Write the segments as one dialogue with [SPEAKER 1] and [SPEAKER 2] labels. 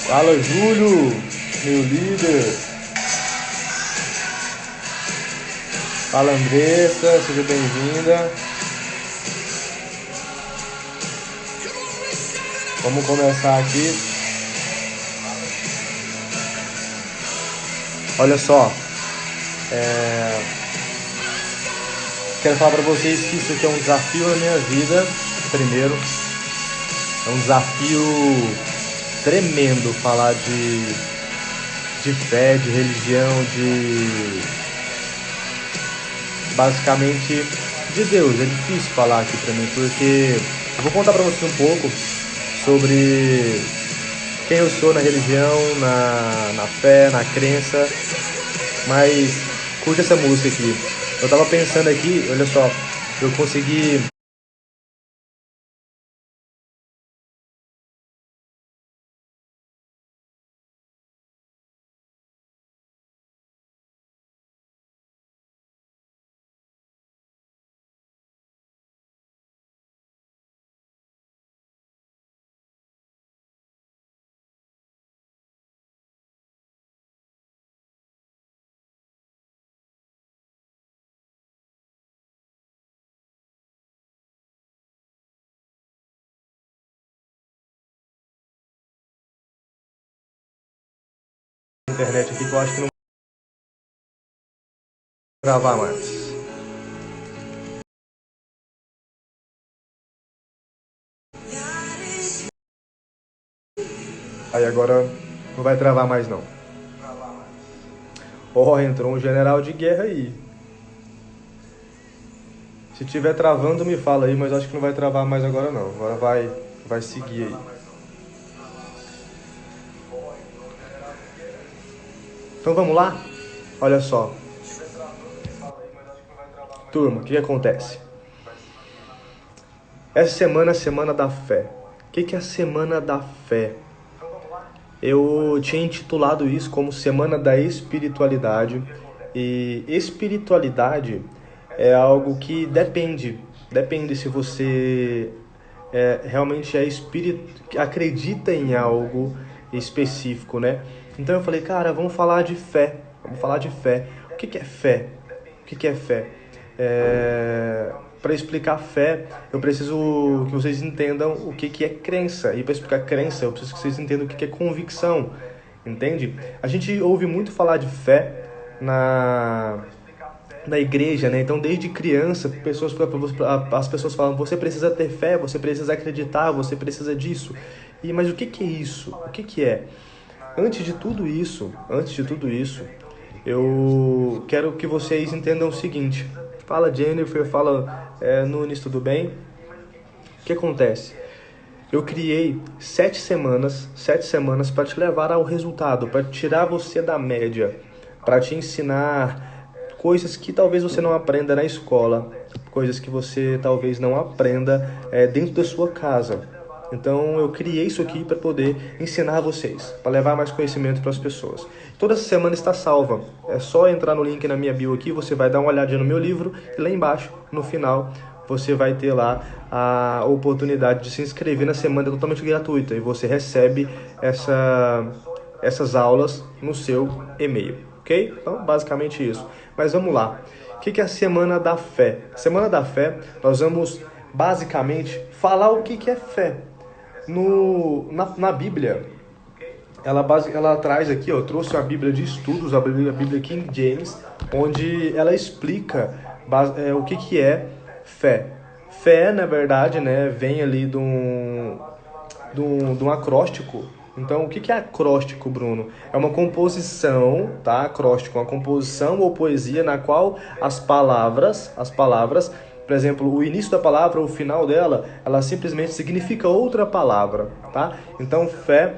[SPEAKER 1] Fala, Júlio, meu líder. Fala, Andressa, seja bem-vinda. Vamos começar aqui. Olha só, quero falar para vocês que isso aqui é um desafio na minha vida. Primeiro, é um desafio tremendo falar de fé, de religião, basicamente de Deus. É difícil falar aqui para mim, porque eu vou contar para você um pouco sobre quem eu sou na religião, na fé, na crença, mas curte essa música aqui. Eu tava pensando aqui, olha só, eu consegui... internet aqui que eu acho que não vou gravar mais. Aí agora não vai travar mais não. Oh, entrou um general de guerra aí. Se tiver travando, me fala aí, mas acho que não vai travar mais agora não. Agora vai seguir aí. Então vamos lá? Olha só. Turma, o que acontece? Essa semana é a Semana da Fé. O que é a Semana da Fé? Eu tinha intitulado isso como Semana da Espiritualidade. E espiritualidade é algo que depende se você realmente acredita em algo específico, né? Então eu falei, cara, vamos falar de fé. O que é fé? O que é fé? Para explicar fé, eu preciso que vocês entendam o que é crença. E para explicar crença, eu preciso que vocês entendam o que é convicção. Entende? A gente ouve muito falar de fé na igreja, né? Então, desde criança, as pessoas falam: você precisa ter fé, você precisa acreditar, você precisa disso. Mas o que é isso? O que é? Antes de tudo isso, eu quero que vocês entendam o seguinte. Fala, Jennifer, fala, Nunes, tudo bem? O que acontece? Eu criei 7 semanas para te levar ao resultado, para tirar você da média, para te ensinar coisas que talvez você não aprenda na escola, coisas que você talvez não aprenda dentro da sua casa. Então eu criei isso aqui para poder ensinar vocês, para levar mais conhecimento para as pessoas. Toda essa semana está salva. É só entrar no link na minha bio aqui, você vai dar uma olhadinha no meu livro e lá embaixo, no final, você vai ter lá a oportunidade de se inscrever na semana totalmente gratuita e você recebe essas aulas no seu e-mail, ok? Então, basicamente isso. Mas vamos lá. O que é a Semana da Fé? Semana da Fé, nós vamos basicamente falar o que é fé. Na Bíblia, ela traz aqui, eu trouxe a Bíblia de Estudos, a Bíblia King James, onde ela explica o que é fé. Fé, na verdade, né, vem ali de um acróstico. Então, o que é acróstico, Bruno? É uma composição, tá? Acróstico, uma composição ou poesia na qual as palavras, por exemplo, o início da palavra, o final dela, ela simplesmente significa outra palavra, tá? Então, fé,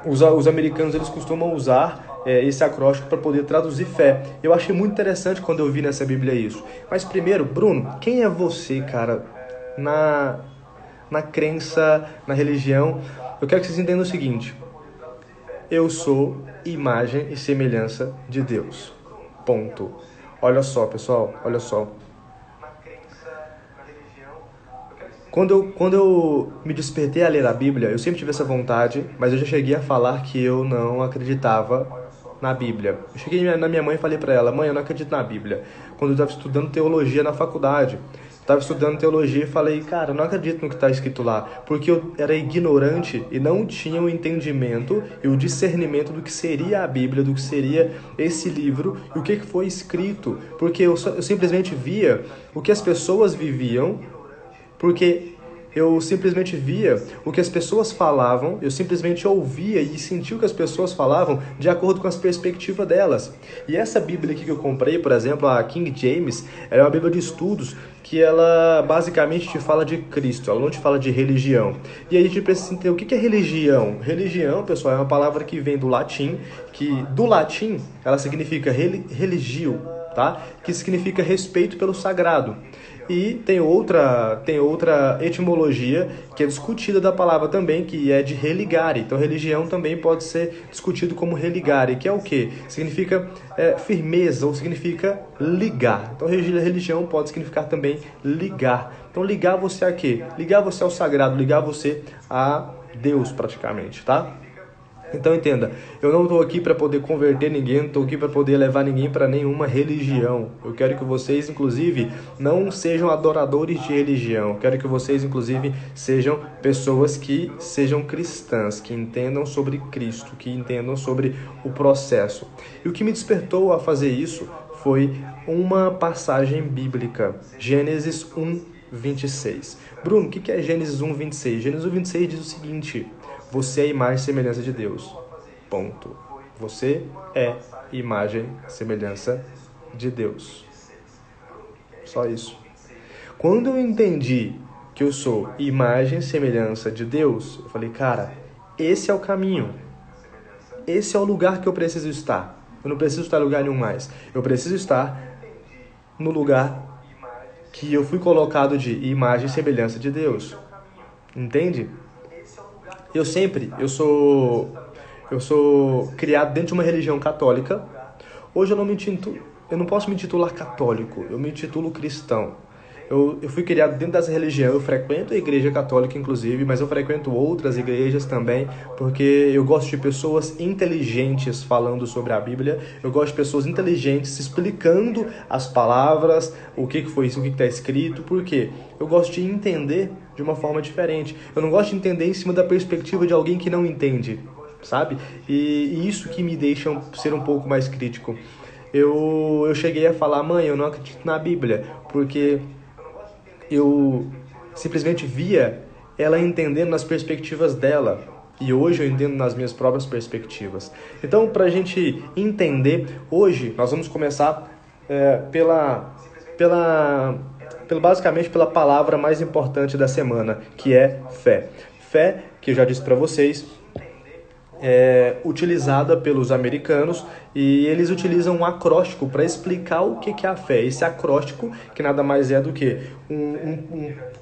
[SPEAKER 1] os americanos, eles costumam usar esse acróstico para poder traduzir fé. Eu achei muito interessante quando eu vi nessa Bíblia isso. Mas primeiro, Bruno, quem é você, cara, na crença, na religião? Eu quero que vocês entendam o seguinte: eu sou imagem e semelhança de Deus. Ponto. Olha só, pessoal, olha só. Quando eu me despertei a ler a Bíblia, eu sempre tive essa vontade, mas eu já cheguei a falar que eu não acreditava na Bíblia. Eu cheguei na minha mãe e falei para ela: mãe, eu não acredito na Bíblia. Quando eu estava estudando teologia na faculdade, estava estudando teologia e falei: cara, eu não acredito no que está escrito lá, porque eu era ignorante e não tinha o entendimento e o discernimento do que seria a Bíblia, do que seria esse livro e o que foi escrito, porque eu simplesmente via o que as pessoas viviam, porque eu simplesmente via o que as pessoas falavam, eu simplesmente ouvia e sentia o que as pessoas falavam de acordo com as perspectivas delas. E essa Bíblia aqui que eu comprei, por exemplo, a King James, ela é uma Bíblia de estudos que ela basicamente te fala de Cristo, ela não te fala de religião. E aí a gente precisa entender o que é religião. Religião, pessoal, é uma palavra que vem do latim, que do latim ela significa religio, tá? Que significa respeito pelo sagrado. E tem outra etimologia que é discutida da palavra também, que é de religare. Então, religião também pode ser discutido como religare, que é o quê? Significa firmeza ou significa ligar. Então, religião pode significar também ligar. Então, ligar você a quê? Ligar você ao sagrado, ligar você a Deus praticamente, tá? Então entenda, eu não estou aqui para poder converter ninguém, não estou aqui para poder levar ninguém para nenhuma religião. Eu quero que vocês, inclusive, não sejam adoradores de religião. Eu quero que vocês, inclusive, sejam pessoas que sejam cristãs, que entendam sobre Cristo, que entendam sobre o processo. E o que me despertou a fazer isso foi uma passagem bíblica, Gênesis 1:26. Bruno, o que é Gênesis 1:26? Gênesis 1:26 diz o seguinte: você é a imagem e semelhança de Deus. Ponto. Você é imagem e semelhança de Deus. Só isso. Quando eu entendi que eu sou imagem e semelhança de Deus, eu falei, cara, esse é o caminho. Esse é o lugar que eu preciso estar. Eu não preciso estar em lugar nenhum mais. Eu preciso estar no lugar que eu fui colocado de imagem e semelhança de Deus. Entende? Eu sou criado dentro de uma religião católica. Hoje eu não posso me titular católico, eu me titulo cristão. Eu fui criado dentro dessa religião, eu frequento a igreja católica inclusive, mas eu frequento outras igrejas também, porque eu gosto de pessoas inteligentes falando sobre a Bíblia, eu gosto de pessoas inteligentes explicando as palavras, o que foi isso, o que está escrito, porque eu gosto de entender de uma forma diferente. Eu não gosto de entender em cima da perspectiva de alguém que não entende, sabe? E isso que me deixa ser um pouco mais crítico. Eu cheguei a falar, mãe, eu não acredito na Bíblia, porque eu simplesmente via ela entendendo nas perspectivas dela. E hoje eu entendo nas minhas próprias perspectivas. Então, para a gente entender, hoje nós vamos começar basicamente pela palavra mais importante da semana, que é fé. Fé, que eu já disse para vocês, é utilizada pelos americanos e eles utilizam um acróstico para explicar o que é a fé. Esse acróstico, que nada mais é do que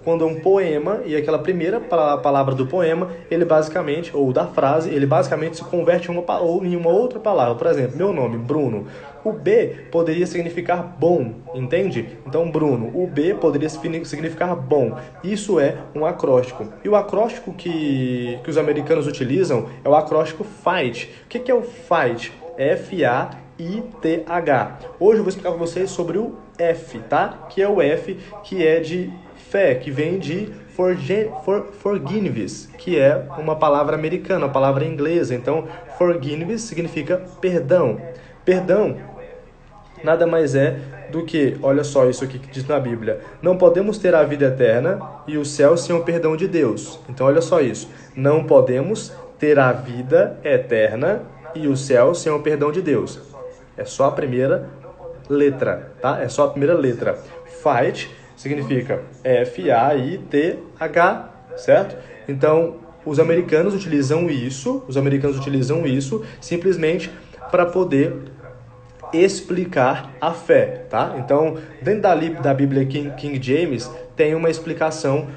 [SPEAKER 1] quando é um poema e aquela primeira palavra do poema, ele basicamente, ou da frase, ele basicamente se converte em uma outra palavra. Por exemplo, meu nome, Bruno. O B poderia significar bom, entende? Então, Bruno, o B poderia significar bom. Isso é um acróstico. E o acróstico que os americanos utilizam é o acróstico FIGHT. O que é o FIGHT? F-A-I-T-H. Hoje eu vou explicar para vocês sobre o F, tá? Que é o F, que é de fé, que vem de forgiveness, que é uma palavra americana, uma palavra inglesa. Então, forgiveness significa perdão. Perdão nada mais é do que, olha só isso aqui que diz na Bíblia, não podemos ter a vida eterna e o céu sem o perdão de Deus. Então, olha só isso, não podemos ter a vida eterna e o céu sem o perdão de Deus. É só a primeira letra, tá? É só a primeira letra. Fight significa F-A-I-T-H, certo? Então, os americanos utilizam isso simplesmente para poder explicar a fé, tá? Então, dentro da Bíblia King James, tem uma explicação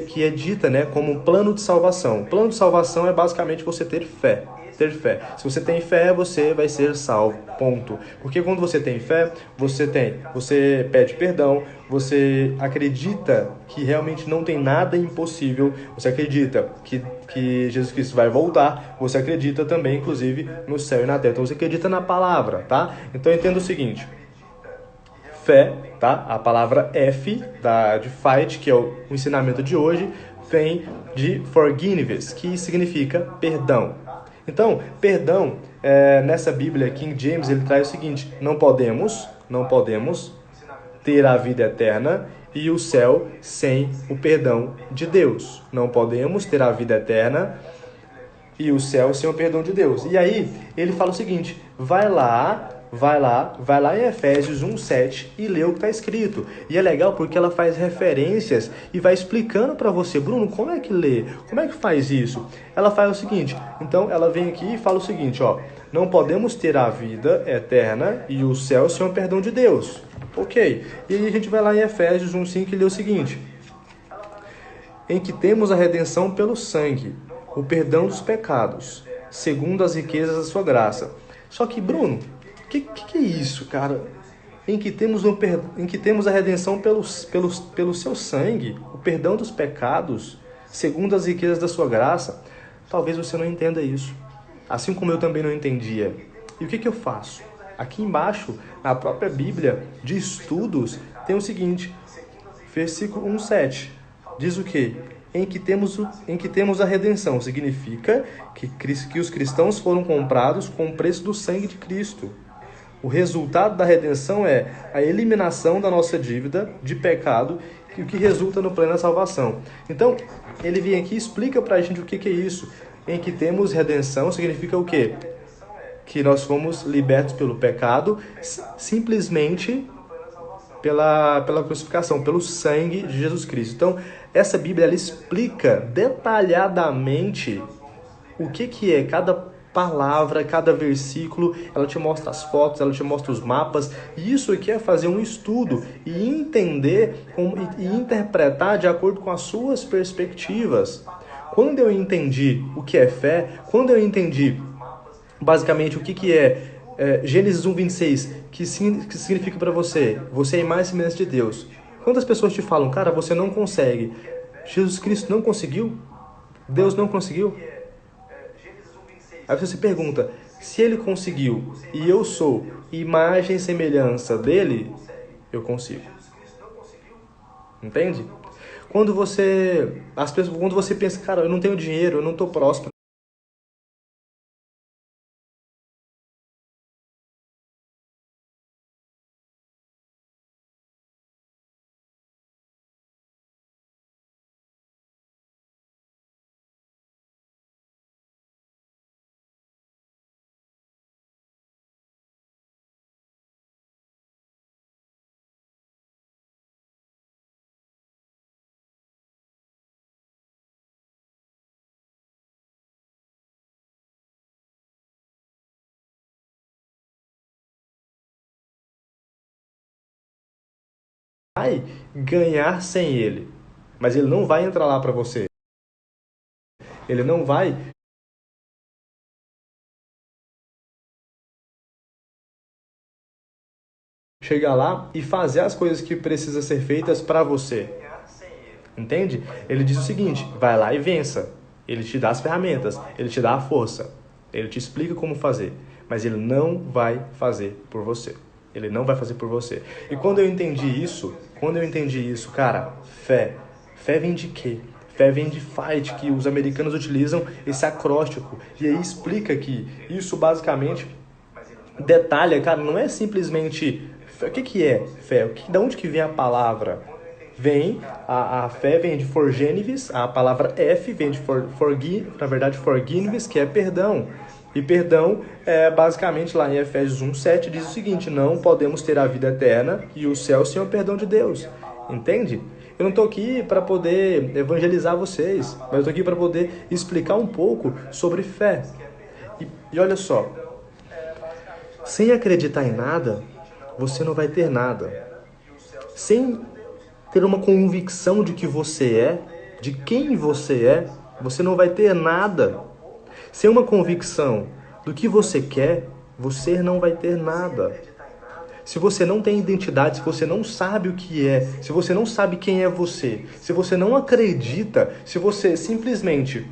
[SPEAKER 1] que é dita, né, como um plano de salvação. O plano de salvação é basicamente você ter fé. Ter fé. Se você tem fé, você vai ser salvo. Ponto. Porque quando você tem fé, você pede perdão, você acredita que realmente não tem nada impossível, você acredita que Jesus Cristo vai voltar, você acredita também, inclusive, no céu e na terra. Então você acredita na palavra, tá? Então entenda o seguinte: fé, tá? A palavra F de fight, que é o ensinamento de hoje, vem de forgiveness, que significa perdão. Então, perdão, nessa Bíblia, King James, ele traz o seguinte: não podemos ter a vida eterna e o céu sem o perdão de Deus. Não podemos ter a vida eterna e o céu sem o perdão de Deus. E aí, ele fala o seguinte: vai lá em Efésios 1:7 e lê o que está escrito. E é legal porque ela faz referências e vai explicando para você: Bruno, como é que lê? Como é que faz isso? Ela faz o seguinte, então ela vem aqui e fala o seguinte, ó: não podemos ter a vida eterna e o céu sem o perdão de Deus. Ok. E aí a gente vai lá em Efésios 1:5 e lê o seguinte: em que temos a redenção pelo sangue, o perdão dos pecados, segundo as riquezas da sua graça. Só que, Bruno, que é isso, cara? Em que temos a redenção pelo seu sangue, o perdão dos pecados, segundo as riquezas da sua graça. Talvez você não entenda isso, assim como eu também não entendia. E o que eu faço? Aqui embaixo, na própria Bíblia de Estudos, tem o seguinte, versículo 1:7. Diz o quê? Em que temos a redenção. Significa que os cristãos foram comprados com o preço do sangue de Cristo. O resultado da redenção é a eliminação da nossa dívida de pecado, o que resulta no plano da salvação. Então, ele vem aqui e explica pra gente o que é isso. Em que temos redenção significa o quê? Que nós fomos libertos pelo pecado, simplesmente pela crucificação, pelo sangue de Jesus Cristo. Então, essa Bíblia ela explica detalhadamente o que é cada palavra, cada versículo. Ela te mostra as fotos, ela te mostra os mapas. E isso aqui é fazer um estudo e entender e interpretar de acordo com as suas perspectivas. Quando eu entendi o que é fé, quando eu entendi basicamente o que é Gênesis 1:26, que significa para você é a imagem e semelhança de Deus. Quantas pessoas te falam, cara, você não consegue? Jesus Cristo não conseguiu? Deus não conseguiu? Aí você se pergunta, se ele conseguiu e eu sou imagem e semelhança dele, eu consigo. Entende? Quando você pensa, cara, eu não tenho dinheiro, eu não estou próspero, vai ganhar sem ele. Mas ele não vai entrar lá para você. Ele não vai chegar lá e fazer as coisas que precisam ser feitas para você. Entende? Ele diz o seguinte, vai lá e vença. Ele te dá as ferramentas, ele te dá a força, ele te explica como fazer, mas ele não vai fazer por você. Ele não vai fazer por você. E quando eu entendi isso, cara, fé vem de quê? Fé vem de fight, que os americanos utilizam esse acróstico. E aí explica que isso basicamente detalha, cara, não é simplesmente... O que é fé? Da onde que vem a palavra? A fé vem de forgiveness, a palavra F vem de forgiveness, que é perdão. E perdão, basicamente, lá em Efésios 1:7, diz o seguinte, não podemos ter a vida eterna e o céu sem o perdão de Deus. Entende? Eu não estou aqui para poder evangelizar vocês, mas eu estou aqui para poder explicar um pouco sobre fé. E olha só, sem acreditar em nada, você não vai ter nada. Sem ter uma convicção de que você de quem você é, você não vai ter nada. Sem uma convicção do que você quer, você não vai ter nada. Se você não tem identidade, se você não sabe o que é, se você não sabe quem é você, se você não acredita, se você simplesmente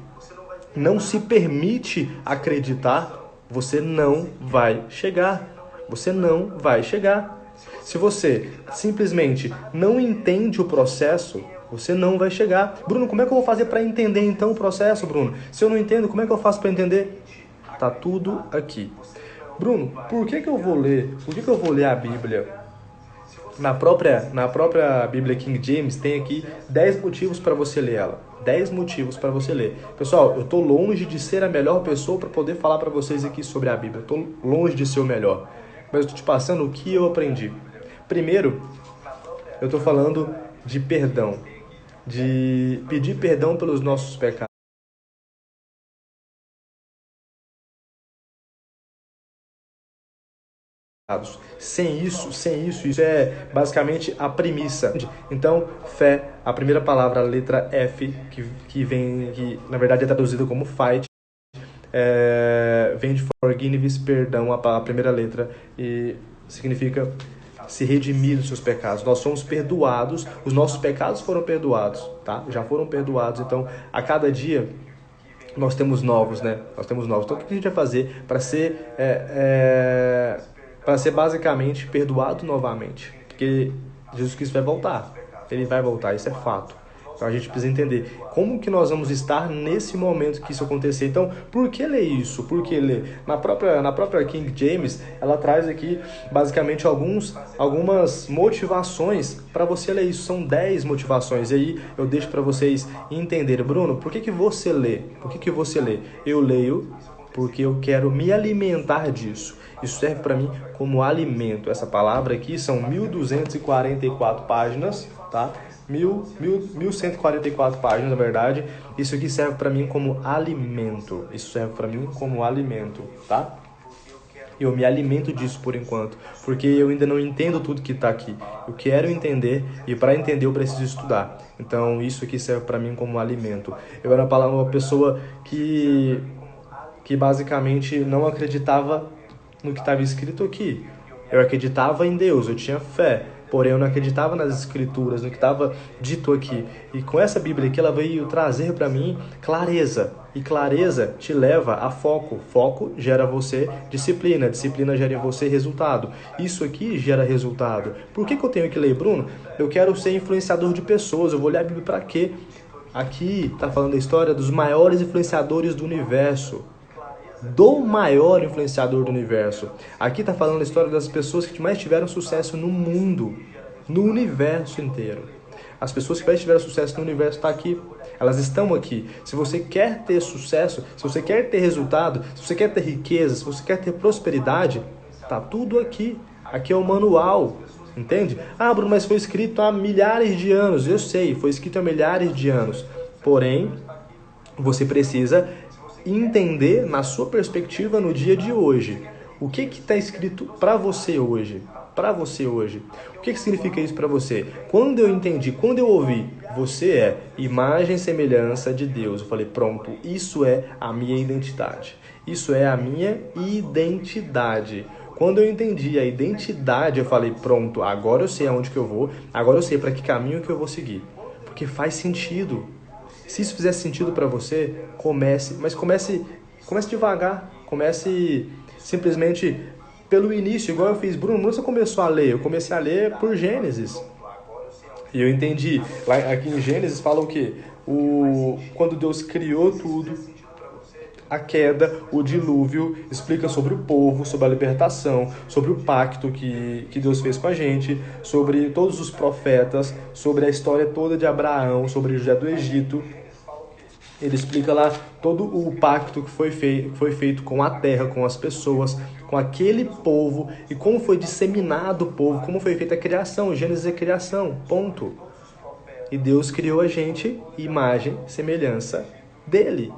[SPEAKER 1] não se permite acreditar, você não vai chegar. Você não vai chegar. Se você simplesmente não entende o processo, você não vai chegar. Bruno, como é que eu vou fazer para entender então o processo, Bruno? Se eu não entendo, como é que eu faço para entender? Tá tudo aqui. Bruno, por que eu vou ler? Por que eu vou ler a Bíblia? Na própria Bíblia King James tem aqui 10 motivos para você ler ela. 10 motivos para você ler. Pessoal, eu tô longe de ser a melhor pessoa para poder falar para vocês aqui sobre a Bíblia. Eu tô longe de ser o melhor. Mas eu tô te passando o que eu aprendi. Primeiro, eu tô falando de perdão. De pedir perdão pelos nossos pecados. Sem isso, isso é basicamente a premissa. Então, fé, a primeira palavra, a letra F, que na verdade é traduzida como fight, vem de forgiveness, perdão, a primeira letra, e significa se redimir dos seus pecados. Nós somos perdoados, os nossos pecados foram perdoados, tá? Já foram perdoados, então a cada dia nós temos novos, né? Nós temos novos. Então o que a gente vai fazer para ser basicamente perdoado novamente? Porque Jesus Cristo vai voltar. Ele vai voltar, isso é fato. Então a gente precisa entender como que nós vamos estar nesse momento que isso acontecer. Então, por que ler isso? Por que ler? Na própria King James, ela traz aqui basicamente algumas motivações para você ler isso. São 10 motivações. E aí eu deixo para vocês entenderem. Bruno, por que você lê? Por que você lê? Eu leio porque eu quero me alimentar disso. Isso serve para mim como alimento. Essa palavra aqui são 1.244 páginas, tá? 1.144 páginas, na verdade. Isso aqui serve para mim como alimento. Isso serve para mim como alimento, tá? Eu me alimento disso por enquanto, porque eu ainda não entendo tudo que está aqui. Eu quero entender e para entender eu preciso estudar. Então isso aqui serve para mim como alimento. Eu era uma pessoa que basicamente não acreditava no que estava escrito aqui. Eu acreditava em Deus, eu tinha fé, porém eu não acreditava nas escrituras, no que estava dito aqui. E com essa Bíblia aqui, ela veio trazer para mim clareza. E clareza te leva a foco. Foco gera você disciplina. Disciplina gera em você resultado. Isso aqui gera resultado. Por que eu tenho que ler, Bruno? Eu quero ser influenciador de pessoas. Eu vou ler a Bíblia para quê? Aqui está falando a história dos maiores influenciadores do universo. Do maior influenciador do universo. Aqui está falando a história das pessoas que mais tiveram sucesso no mundo, no universo inteiro. As pessoas que mais tiveram sucesso no universo estão aqui. Elas estão aqui. Se você quer ter sucesso, se você quer ter resultado, se você quer ter riqueza, se você quer ter prosperidade, tá tudo aqui. Aqui é o manual. Entende? Ah, Bruno, mas foi escrito há milhares de anos. Eu sei, foi escrito há milhares de anos. Porém, você precisa entender na sua perspectiva no dia de hoje. O que está escrito para você hoje? Para você hoje. O que significa isso para você? Quando eu entendi, quando eu ouvi, você é imagem e semelhança de Deus. Eu falei, pronto, isso é a minha identidade. Isso é a minha identidade. Quando eu entendi a identidade, eu falei, pronto, agora eu sei aonde que eu vou, agora eu sei para que caminho que eu vou seguir. Porque faz sentido. Se isso fizer sentido para você, comece devagar, comece simplesmente pelo início, igual eu fiz. Bruno, você começou a ler? Eu comecei a ler por Gênesis. E eu entendi. Lá, aqui em Gênesis fala o quê? Quando Deus criou tudo, a queda, o dilúvio, explica sobre o povo, sobre a libertação, sobre o pacto que Deus fez com a gente, sobre todos os profetas, sobre a história toda de Abraão, sobre José do Egito. Ele explica lá todo o pacto que foi feito com a terra, com as pessoas, com aquele povo e como foi disseminado o povo, como foi feita a criação. Gênesis é criação, ponto. E Deus criou a gente, imagem, semelhança dele.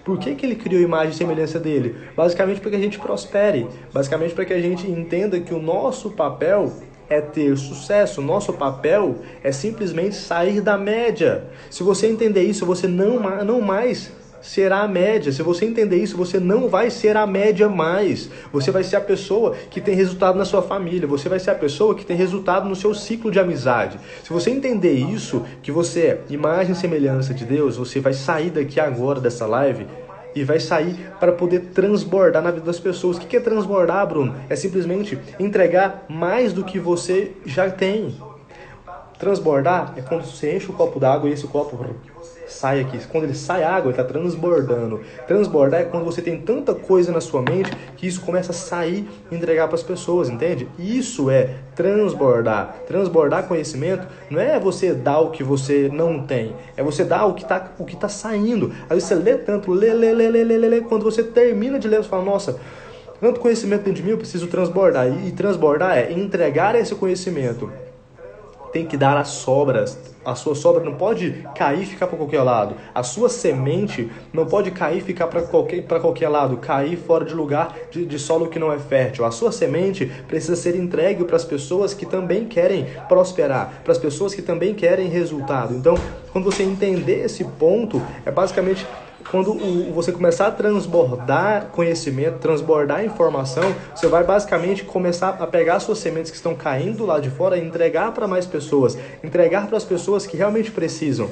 [SPEAKER 1] Por que Ele criou imagem e semelhança dele? Basicamente para que a gente prospere. Basicamente para que a gente entenda que o nosso papel é ter sucesso. Nosso papel é simplesmente sair da média. Se você entender isso, você não mais será a média. Se você entender isso, você não vai ser a média mais. Você vai ser a pessoa que tem resultado na sua família. Você vai ser a pessoa que tem resultado no seu ciclo de amizade. Se você entender isso, que você é imagem e semelhança de Deus, você vai sair daqui agora dessa live e vai sair para poder transbordar na vida das pessoas. O que é transbordar, Bruno? É simplesmente entregar mais do que você já tem. Transbordar é quando você enche o copo d'água e esse copo sai aqui. Quando ele sai água, ele está transbordando. Transbordar é quando você tem tanta coisa na sua mente que isso começa a sair e entregar para as pessoas, entende? Isso é transbordar. Transbordar conhecimento não é você dar o que você não tem. É você dar o que tá saindo. Aí você lê tanto, lê. Quando você termina de ler, você fala, nossa, tanto conhecimento dentro de mim, eu preciso transbordar. E transbordar é entregar esse conhecimento. Tem que dar as sobras. A sua sobra não pode cair e ficar para qualquer lado. A sua semente não pode cair e ficar para qualquer lado, cair fora de lugar de solo que não é fértil. A sua semente precisa ser entregue para as pessoas que também querem prosperar, para as pessoas que também querem resultado. Então, quando você entender esse ponto, é basicamente quando você começar a transbordar conhecimento, transbordar informação, você vai basicamente começar a pegar as suas sementes que estão caindo lá de fora e entregar para mais pessoas, entregar para as pessoas que realmente precisam.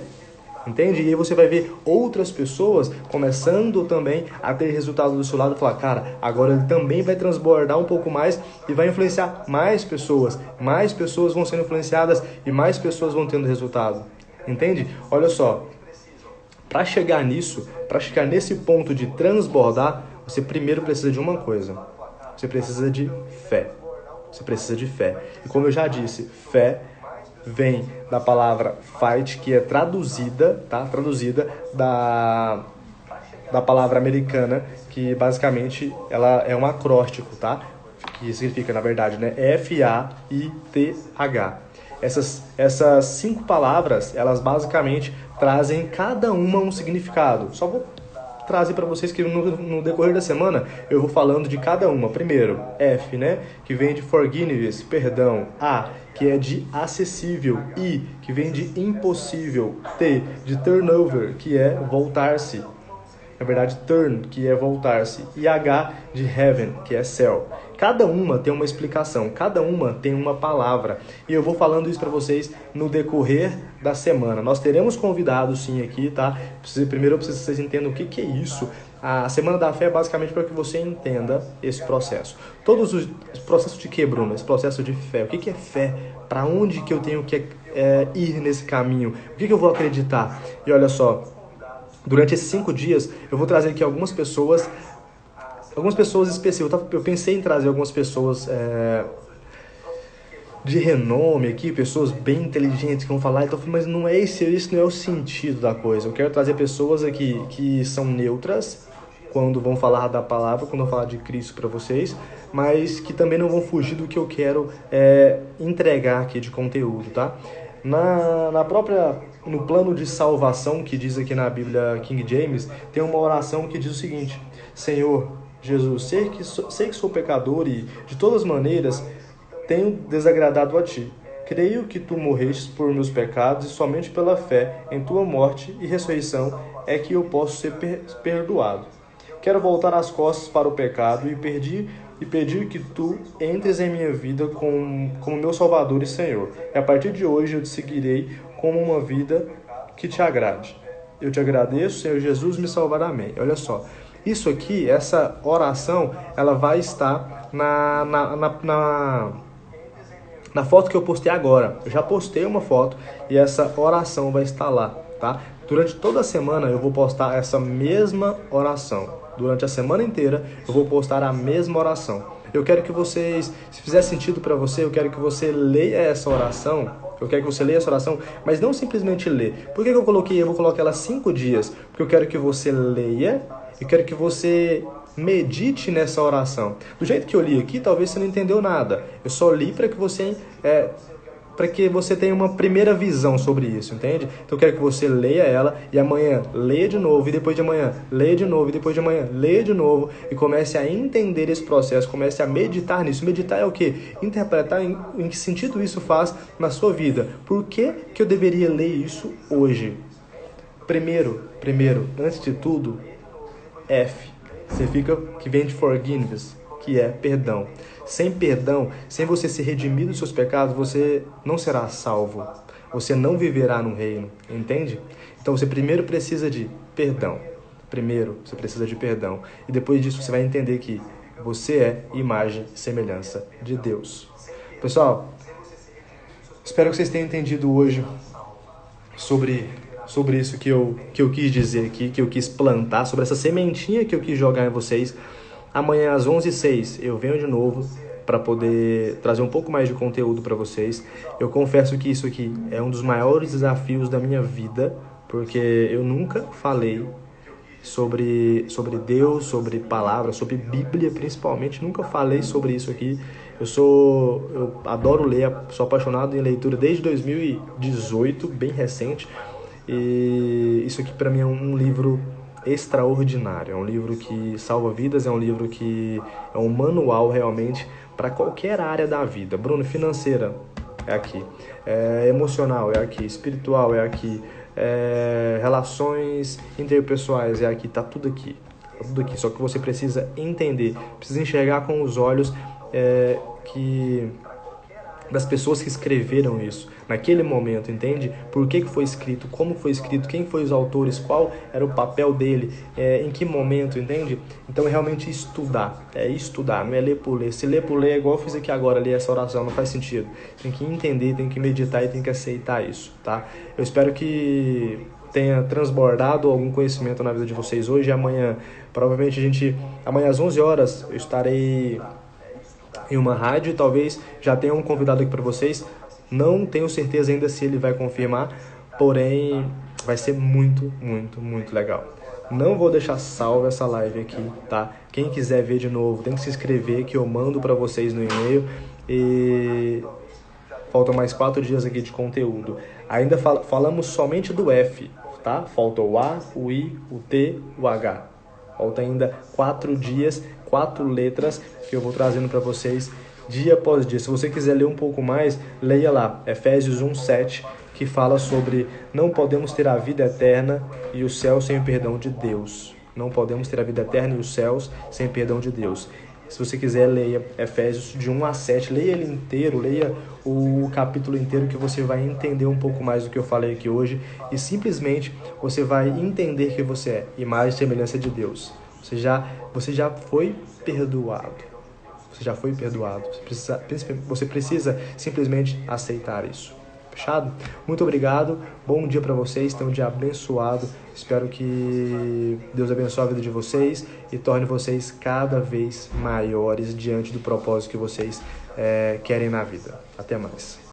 [SPEAKER 1] Entende? E aí você vai ver outras pessoas começando também a ter resultado do seu lado e falar, cara, agora ele também vai transbordar um pouco mais e vai influenciar mais pessoas vão sendo influenciadas e mais pessoas vão tendo resultado. Entende? Olha só. Para chegar nisso, para chegar nesse ponto de transbordar, você primeiro precisa de uma coisa. Você precisa de fé. Você precisa de fé. E como eu já disse, fé vem da palavra fight, que é traduzida, tá? Traduzida da palavra americana, que basicamente ela é um acróstico, tá? Que significa, na verdade, né? F-A-I-T-H. Essas 5 palavras, elas basicamente trazem cada uma um significado. Só vou trazer para vocês que no decorrer da semana eu vou falando de cada uma. Primeiro, F, né? Que vem de forgiveness, perdão. A, que é de acessível. I, que vem de impossível. T, de turnover, que é voltar-se. Na verdade, turn, que é voltar-se. E H, de heaven, que é céu. Cada uma tem uma explicação, cada uma tem uma palavra. E eu vou falando isso para vocês no decorrer da semana. Nós teremos convidados sim aqui, tá? Primeiro eu preciso que vocês entendam o que é isso. A Semana da Fé é basicamente para que você entenda esse processo. Todos os processos de quê, Bruno? Esse processo de fé. O que é fé? Para onde que eu tenho que ir nesse caminho? O que eu vou acreditar? E olha só, durante esses 5 dias eu vou trazer aqui algumas pessoas específicas. Eu pensei em trazer algumas pessoas de renome aqui, pessoas bem inteligentes que vão falar, então, mas não é esse não é o sentido da coisa. Eu quero trazer pessoas aqui que são neutras quando vão falar da palavra, quando vão falar de Cristo para vocês, mas que também não vão fugir do que eu quero entregar aqui de conteúdo, tá? No plano de salvação que diz aqui na Bíblia King James, tem uma oração que diz o seguinte: Senhor Jesus, sei que sou pecador e, de todas maneiras, tenho desagradado a Ti. Creio que Tu morrestes por meus pecados e somente pela fé em Tua morte e ressurreição é que eu posso ser perdoado. Quero voltar as costas para o pecado e pedir que Tu entres em minha vida como meu Salvador e Senhor. E a partir de hoje eu Te seguirei como uma vida que Te agrade. Eu Te agradeço, Senhor Jesus, me salvará. Amém. Olha só, isso aqui, essa oração, ela vai estar na foto que eu postei agora. Eu já postei uma foto e essa oração vai estar lá, tá? Durante toda a semana eu vou postar essa mesma oração. Durante a semana inteira eu vou postar a mesma oração. Eu quero que vocês, se fizer sentido para você, eu quero que você leia essa oração. Eu quero que você leia essa oração, mas não simplesmente lê. Por que eu vou colocar ela 5 dias? Porque eu quero que você leia, eu quero que você medite nessa oração. Do jeito que eu li aqui, talvez você não entendeu nada. Eu só li para que você para que você tenha uma primeira visão sobre isso, entende? Então eu quero que você leia ela e amanhã leia de novo, e depois de amanhã leia de novo, e depois de amanhã leia de novo, e comece a entender esse processo, comece a meditar nisso. Meditar é o quê? Interpretar em que sentido isso faz na sua vida. Por que que eu deveria ler isso hoje? Primeiro, antes de tudo, F, que vem de forgiveness, que é perdão. Sem perdão, sem você ser redimido dos seus pecados, você não será salvo. Você não viverá no reino, entende? Então você primeiro precisa de perdão. E depois disso você vai entender que você é imagem e semelhança de Deus. Pessoal, espero que vocês tenham entendido hoje sobre isso que eu quis dizer aqui, que eu quis plantar, sobre essa sementinha que eu quis jogar em vocês. Amanhã às 11h06 eu venho de novo para poder trazer um pouco mais de conteúdo para vocês. Eu confesso que isso aqui é um dos maiores desafios da minha vida, porque eu nunca falei sobre Deus, sobre palavras, sobre Bíblia principalmente. Nunca falei sobre isso aqui. Eu adoro ler, sou apaixonado em leitura desde 2018, bem recente. E isso aqui para mim é um livro extraordinário, é um livro que salva vidas, é um livro que é um manual realmente para qualquer área da vida. Bruno, financeira é aqui, emocional é aqui, espiritual é aqui, relações interpessoais é aqui, tá tudo aqui. Só que você precisa entender, precisa enxergar com os olhos das pessoas que escreveram isso naquele momento, entende? Por que foi escrito, como foi escrito, quem foi os autores, qual era o papel dele, em que momento, entende? Então é realmente estudar, não é ler por ler. Se ler por ler é igual eu fiz aqui agora, ler essa oração, não faz sentido. Tem que entender, tem que meditar e tem que aceitar isso, tá? Eu espero que tenha transbordado algum conhecimento na vida de vocês hoje e amanhã. Provavelmente amanhã às 11 horas eu estarei em uma rádio, talvez já tenha um convidado aqui para vocês. Não tenho certeza ainda se ele vai confirmar, porém vai ser muito, muito, muito legal. Não vou deixar salva essa live aqui, tá? Quem quiser ver de novo tem que se inscrever, que eu mando para vocês no e-mail. E faltam mais 4 dias aqui de conteúdo. Ainda falamos somente do F, tá? Falta o A, o I, o T, o H. Falta ainda 4 dias, 4 letras que eu vou trazendo para vocês dia após dia. Se você quiser ler um pouco mais, leia lá, Efésios 1:7, que fala sobre não podemos ter a vida eterna e os céus sem o perdão de Deus. Não podemos ter a vida eterna e os céus sem o perdão de Deus. Se você quiser, leia Efésios de 1-7, leia ele inteiro, leia o capítulo inteiro, que você vai entender um pouco mais do que eu falei aqui hoje, e simplesmente você vai entender que você é imagem e semelhança de Deus. Você já foi perdoado. Você precisa simplesmente aceitar isso. Fechado? Muito obrigado. Bom dia para vocês. Tenham um dia abençoado. Espero que Deus abençoe a vida de vocês e torne vocês cada vez maiores diante do propósito que vocês querem na vida. Até mais.